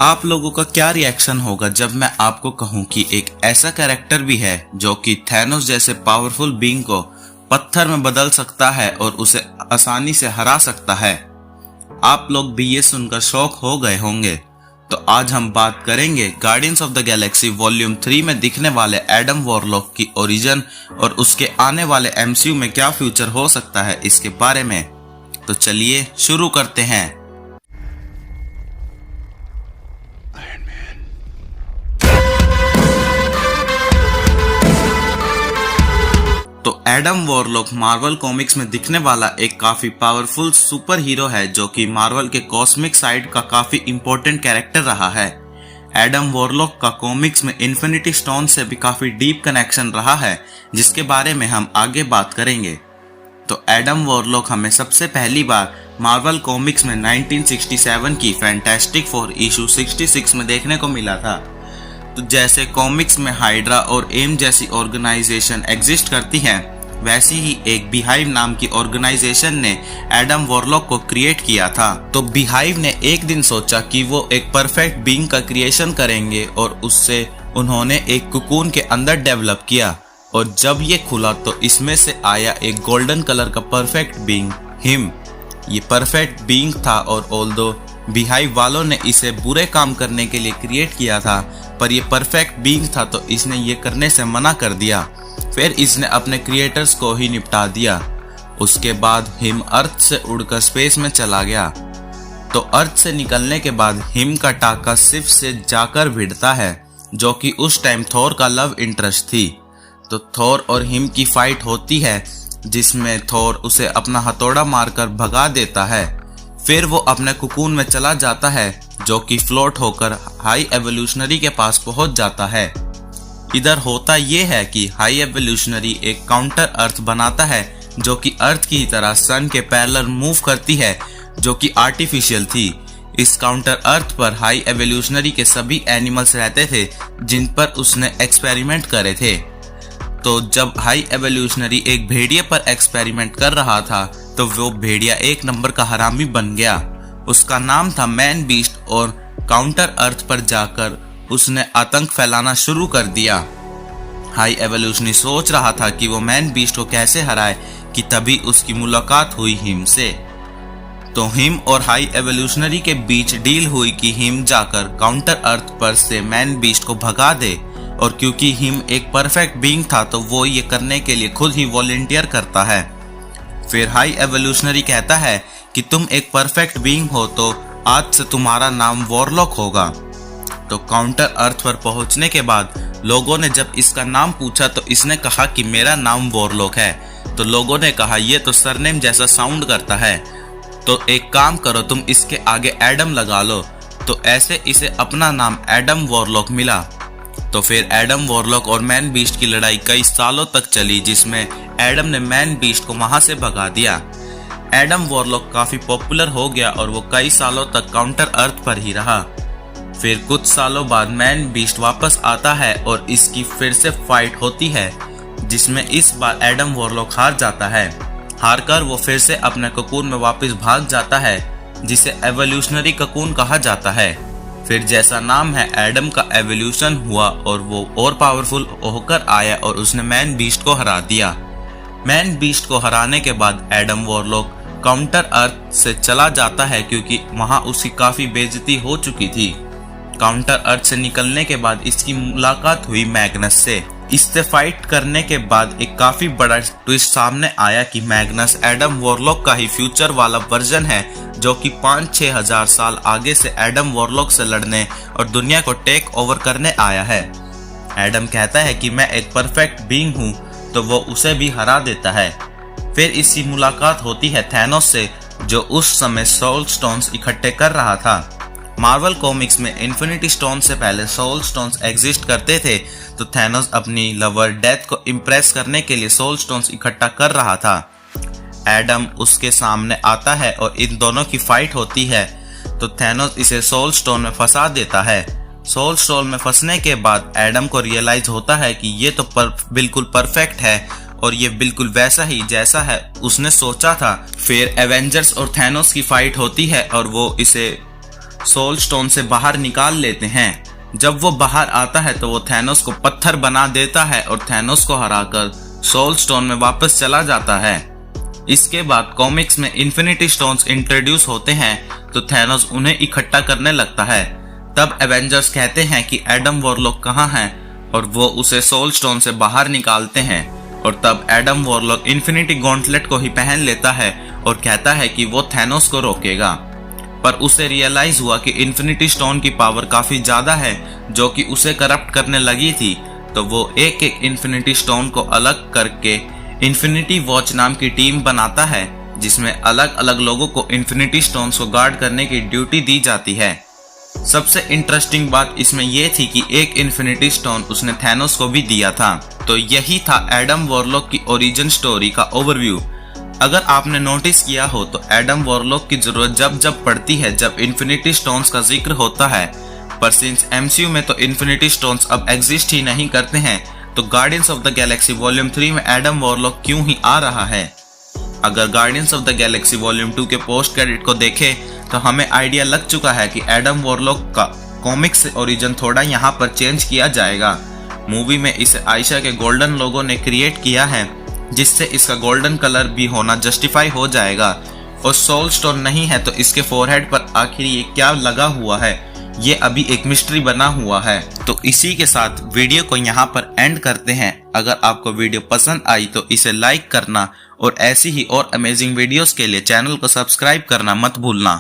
आप लोगों का क्या रिएक्शन होगा जब मैं आपको कहूं कि एक ऐसा कैरेक्टर भी है जो कि थैनोस जैसे पावरफुल बीइंग को पत्थर में बदल सकता है और उसे आसानी से हरा सकता है। आप लोग भी ये सुनकर शॉक हो गए होंगे। तो आज हम बात करेंगे guardians of the Galaxy volume 3 में दिखने वाले एडम वॉरलॉक की ओरिजिन और उसके आने वाले एमसीयू में क्या फ्यूचर हो सकता है इसके बारे में। तो चलिए शुरू करते हैं। तो एडम वॉरलॉक मार्वल कॉमिक्स में दिखने वाला एक काफी पावरफुल सुपर हीरो है जो कि मार्वल के कॉस्मिक साइड का काफी इंपॉर्टेंट कैरेक्टर रहा है। एडम वॉरलॉक का कॉमिक्स में इन्फिनिटी स्टोन से भी काफी डीप कनेक्शन रहा है जिसके बारे में हम आगे बात करेंगे। तो एडम वॉरलॉक हमें सबसे पहली बार मार्वल कॉमिक्स में 1967 की फैंटास्टिक फोर इशू 66 में देखने को मिला था। तो जैसे कॉमिक्स में हाइड्रा और एम जैसी ऑर्गेनाइजेशन एग्जिस्ट करती हैं, वैसी ही एक बीहाइव नाम की ऑर्गेनाइजेशन ने एडम वॉरलॉक को क्रिएट किया था। तो बीहाइव ने एक दिन सोचा कि वो एक परफेक्ट बीइंग का क्रिएशन करेंगे और उससे उन्होंने एक कुकून के अंदर डेवलप किया और जब ये खुला तो इसमें से आया एक गोल्डन कलर का परफेक्ट बीइंग हिम। ये परफेक्ट बीइंग था और ऑल्दो बीहाइव वालों ने इसे बुरे काम करने के लिए क्रिएट किया था, पर ये परफेक्ट बीइंग था तो इसने ये करने से मना कर दिया। फिर इसने अपने क्रिएटर्स को ही निपटा दिया। उसके बाद हिम अर्थ से उड़कर स्पेस में चला गया। तो अर्थ से निकलने के बाद हिम का टाका सिर्फ से जाकर भिड़ता है जो कि उस टाइम थॉर का लव इंटरेस्ट थी। तो थॉर और हिम की फाइट होती है जिसमें थॉर उसे अपना हथौड़ा मारकर भगा देता है। फिर वो अपने कुकून में चला जाता है जो कि फ्लोट होकर हाई एवोल्यूशनरी के पास पहुंच जाता है। इधर होता ये है कि हाई एवोल्यूशनरी एक काउंटर अर्थ बनाता है जो कि अर्थ की तरह सन के पैरेलल मूव करती है जो कि आर्टिफिशियल थी। इस काउंटर अर्थ पर हाई एवोल्यूशनरी के सभी एनिमल्स रहते थे जिन पर उसने एक्सपेरिमेंट करे थे। तो जब हाई एवोल्यूशनरी एक भेड़िए पर एक्सपेरिमेंट कर रहा था तो वो भेड़िया एक नंबर का हरामी बन गया। उसका नाम था मैन बीस्ट और काउंटर अर्थ पर जाकर उसने आतंक फैलाना शुरू कर दिया। हाई एवोल्यूशनरी सोच रहा था कि वो मैन बीस्ट को कैसे हराए कि तभी उसकी मुलाकात हुई हिम से। तो हिम और हाई एवोल्यूशनरी के बीच डील हुई कि हिम जाकर काउंटर अर्थ पर से मैन बीस्ट को भगा दे और क्योंकि हिम एक परफेक्ट बीइंग था तो वो ये करने के लिए खुद ही वॉलंटियर करता है। फिर हाई एवोल्यूशनरी कहता है कि तुम एक परफेक्ट बीइंग हो तो आज से तुम्हारा नाम वॉरलॉक होगा। तो काउंटर अर्थ पर पहुंचने के बाद लोगों ने जब इसका नाम पूछा तो इसने कहा कि मेरा नाम वॉरलॉक है। तो लोगों ने कहा ये तो सरनेम जैसा साउंड करता है, तो एक काम करो तुम इसके आगे एडम लगा लो। तो ऐसे इसे अपना नाम एडम वॉरलॉक मिला। तो फिर एडम वॉरलॉक और मैन बीस्ट की लड़ाई कई सालों तक चली जिसमें एडम ने मैन बीस्ट को वहां से भगा दिया। एडम वॉरलॉक काफी पॉपुलर हो गया और वो कई सालों तक काउंटर अर्थ पर ही रहा। फिर कुछ सालों बाद मैन बीस्ट वापस आता है और इसकी फिर से फाइट होती है जिसमें इस बार एडम वॉरलॉक हार जाता है। हारकर वो फिर से अपने कोकून में वापस भाग जाता है जिसे एवोल्यूशनरी कोकून कहा जाता है। फिर जैसा नाम है एडम का एवोल्यूशन हुआ और वो और पावरफुल होकर आया और उसने मैन बीस्ट को हरा दिया। मैन बीस्ट को हराने के बाद एडम वॉरलॉक काउंटर अर्थ से चला जाता है क्योंकि वहां उसकी काफी बेइज्जती हो चुकी थी। काउंटर अर्थ से निकलने के बाद इसकी मुलाकात हुई मैग्नस से। इससे फाइट करने के बाद एक काफी बड़ा ट्विस्ट सामने आया कि मैग्नस एडम वॉरलॉक का ही फ्यूचर वाला वर्जन है जो कि 5-6 हजार साल आगे से एडम वॉरलॉक से लड़ने और दुनिया को टेक ओवर करने आया है। एडम कहता है कि मैं एक परफेक्ट बीइंग हूँ तो वो उसे भी हरा देता है। फिर इसकी मुलाकात होती है थैनोस से जो उस समय सोल स्टोन्स इकट्ठे कर रहा था। मार्वल कॉमिक्स में इन्फिनिटी स्टोन से पहले सोल स्टोन्स एग्जिस्ट करते थे तो थैनोस अपनी लवर डेथ को इम्प्रेस करने के लिए सोल स्टोन्स इकट्ठा कर रहा था। एडम उसके सामने आता है और इन दोनों की फाइट होती है तो थैनोस इसे सोल स्टोन में फंसा देता है। सोल स्टोन में फंसने के बाद एडम को रियलाइज होता है कि ये तो बिल्कुल परफेक्ट है और ये बिल्कुल वैसा ही जैसा है उसने सोचा था। फिर एवेंजर्स और थैनोस की फाइट होती है और वो इसे सोल स्टोन से बाहर निकाल लेते हैं। जब वो बाहर आता है तो वो थैनोस को पत्थर बना देता है और थैनोस को हराकर सोल स्टोन में वापस चला जाता है। इसके बाद कॉमिक्स में इन्फिनिटी स्टोन्स इंट्रोड्यूस होते हैं तो थैनोस उन्हें इकट्ठा करने लगता है। तब एवेंजर्स कहते हैं कि एडम वॉरलॉक कहाँ है और वो उसे सोल स्टोन से बाहर निकालते हैं। और तब एडम वॉरलॉक इन्फिनिटी गॉन्टलेट को ही पहन लेता है और कहता है कि वो थैनोस को रोकेगा। पर उसे रियलाइज हुआ कि इन्फिनिटी स्टोन की पावर काफी ज्यादा है जो कि उसे करप्ट करने लगी थी। तो वो एक एक इन्फिनिटी स्टोन को अलग करके इन्फिनिटी वॉच नाम की टीम बनाता है जिसमें अलग अलग लोगों को इन्फिनिटी स्टोन्स को गार्ड करने की ड्यूटी दी जाती है। सबसे इंटरेस्टिंग बात इसमें यह थी कि एक इन्फिनिटी स्टोन उसने थैनोस को भी दिया था। तो यही था एडम वॉरलॉक की ओरिजिन स्टोरी का ओवरव्यू। अगर आपने नोटिस किया हो तो एडम वॉरलॉक की जरूरत जब जब पड़ती है जब इन्फिनिटी स्टोन्स का जिक्र होता है। पर सिंस एमसीयू में तो इन्फिनिटी स्टोन्स अब एग्जिस्ट ही नहीं करते हैं तो guardians of the Galaxy volume 3 में एडम वॉरलॉक क्यों ही आ रहा है। अगर guardians of the Galaxy volume 2 के पोस्ट क्रेडिट को देखें तो हमें आइडिया लग चुका है कि एडम वॉरलॉक का कॉमिक्स से ओरिजिन थोड़ा यहाँ पर चेंज किया जाएगा। मूवी में इसे आयशा के गोल्डन लोगो ने क्रिएट किया है जिससे इसका गोल्डन कलर भी होना जस्टिफाई हो जाएगा। और सोल स्टोन नहीं है तो इसके फोरहेड पर आखिर ये क्या लगा हुआ है ये अभी एक मिस्ट्री बना हुआ है। तो इसी के साथ वीडियो को यहाँ पर एंड करते हैं। अगर आपको वीडियो पसंद आई तो इसे लाइक करना और ऐसी ही और अमेजिंग वीडियोस के लिए चैनल को सब्सक्राइब करना मत भूलना।